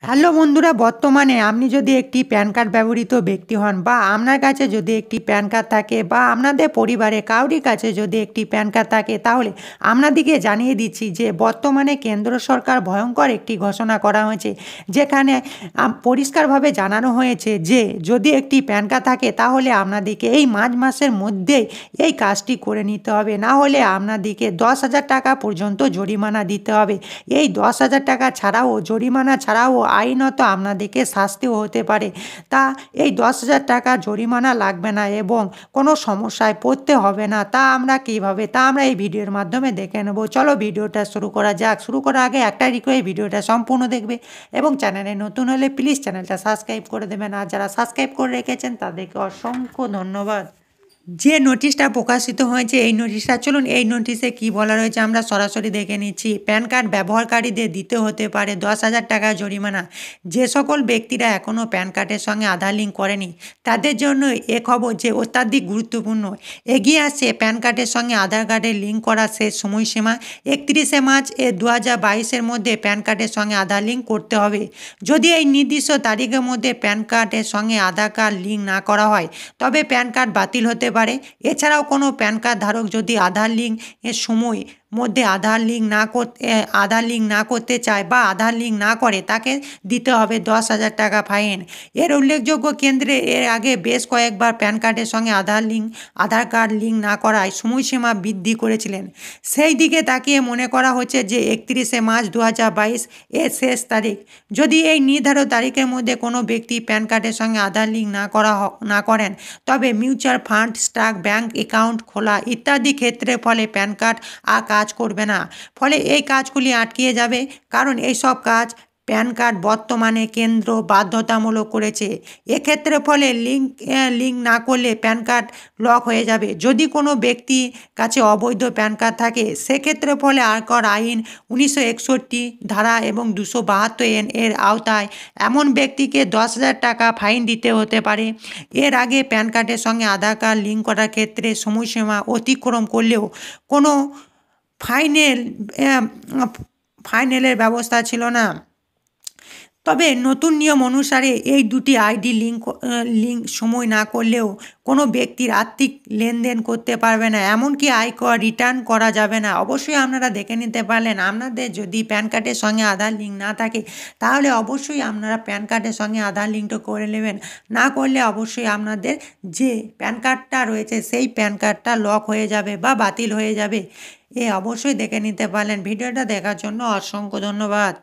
Hello বন্ধুরা, বর্তমানে আপনি যদি একটি প্যান কার্ড ব্যবহৃত ব্যক্তি হন বা আপনার কাছে যদি একটি প্যান কার্ড থাকে বা আপনাদের পরিবারে কারোর কাছে যদি একটি প্যান কার্ড থাকে, তাহলে আপনাদেরকে জানিয়ে দিচ্ছি যে বর্তমানে কেন্দ্র সরকার ভয়ঙ্কর একটি ঘোষণা করা হয়েছে, যেখানে পরিষ্কারভাবে জানানো হয়েছে যে যদি একটি প্যান কার্ড থাকে তাহলে আপনাদেরকে এই মার্চ মাসের মধ্যেই এই কাজটি করে নিতে হবে, না হলে আপনাদেরকে 10,000 টাকা পর্যন্ত জরিমানা দিতে হবে। এই 10,000 টাকা ছাড়াও, জরিমানা ছাড়াও আইনত আপনাদেরকে শাস্তিও হতে পারে। তা এই 10,000 টাকা জরিমানা লাগবে না এবং কোনো সমস্যায় পড়তে হবে না। তা আমরা কীভাবে, তা আমরা এই ভিডিওর মাধ্যমে দেখে নেব। চলো ভিডিওটা শুরু করা যাক। শুরু করার আগে একটাই রিকোয়েস্ট, ভিডিওটা সম্পূর্ণ দেখবে এবং চ্যানেলে নতুন হলে প্লিজ চ্যানেলটা সাবস্ক্রাইব করে দেবেন। আর যারা সাবস্ক্রাইব করে রেখেছেন তাদেরকে অসংখ্য ধন্যবাদ। যে নোটিশটা প্রকাশিত হয়েছে, এই নোটিশটা চলুন এই নোটিশে কি বলা রয়েছে আমরা সরাসরি দেখে নিচ্ছি। প্যান কার্ড ব্যবহারকারীদের দিতে হতে পারে 10,000 টাকা জরিমানা। যে সকল ব্যক্তিরা এখনও প্যান কার্ডের সঙ্গে আধার লিঙ্ক করেনি তাদের জন্য এ খবর যে অত্যাধিক গুরুত্বপূর্ণ। এগিয়ে আসছে প্যান কার্ডের সঙ্গে আধার কার্ডের লিঙ্ক করার শেষ সময়সীমা 31শে মার্চ 2022-এর মধ্যে প্যান কার্ডের সঙ্গে আধার লিঙ্ক করতে হবে। যদি এই নির্দিষ্ট তারিখের মধ্যে প্যান কার্ডের সঙ্গে আধার কার্ড লিঙ্ক না করা হয় তবে প্যান কার্ড বাতিল হতে পারে। এছাড়াও কোনো প্যান কার্ড ধারক যদি আধার লিঙ্ক এর সময় মধ্যে আধার লিঙ্ক না করতে চায় বা আধার লিঙ্ক না করে, তাকে দিতে হবে 10,000 টাকা ফাইন। এর উল্লেখযোগ্য, কেন্দ্রে এর আগে বেশ কয়েকবার প্যান কার্ডের সঙ্গে আধার কার্ড লিঙ্ক না করায় সময়সীমা বৃদ্ধি করেছিলেন। সেই দিকে তাকিয়ে মনে করা হচ্ছে যে 31শে মার্চ 2022 এর শেষ তারিখ। যদি এই নির্ধারিত তারিখের মধ্যে কোনো ব্যক্তি প্যান কার্ডের সঙ্গে আধার লিঙ্ক না করেন তবে mutual fund, stock, bank account খোলা ইত্যাদি ক্ষেত্রে ফলে প্যান কার্ড আর কাজ করবে না। ফলে এই কাজগুলি আটকিয়ে যাবে, কারণ এইসব কাজ প্যান কার্ড বর্তমানে কেন্দ্র বাধ্যতামূলক করেছে। এক্ষেত্রে ফলে লিঙ্ক না করলে প্যান কার্ড লক হয়ে যাবে। যদি কোনো ব্যক্তির কাছে অবৈধ প্যান কার্ড থাকে, সেক্ষেত্রে ফলে আয়কর আইন 1961 ধারা এবং 272 এর আওতায় এমন ব্যক্তিকে 10,000 টাকা ফাইন দিতে হতে পারে। এর আগে প্যান কার্ডের সঙ্গে আধার কার্ড লিঙ্ক করার ক্ষেত্রে সময়সীমা অতিক্রম করলেও কোনো ফাইনেলের ব্যবস্থা ছিল না। তবে নতুন নিয়ম অনুসারে এই দুটি আইডি লিঙ্ক সময় না করলেও কোনো ব্যক্তির আর্থিক লেনদেন করতে পারবে না, এমনকি আয়কর রিটার্ন করা যাবে না। অবশ্যই আপনারা দেখে নিতে পারলেন, আপনাদের যদি প্যান কার্ডের সঙ্গে আধার লিঙ্ক না থাকে তাহলে অবশ্যই আপনারা প্যান কার্ডের সঙ্গে আধার লিঙ্কটা করে নেবেন। না করলে অবশ্যই আপনাদের যে প্যান কার্ডটা রয়েছে সেই প্যান কার্ডটা লক হয়ে যাবে বা বাতিল হয়ে যাবে। অবশ্যই দেখে নিতে পারলেন। ভিডিওটা দেখার জন্য অসংখ্য ধন্যবাদ।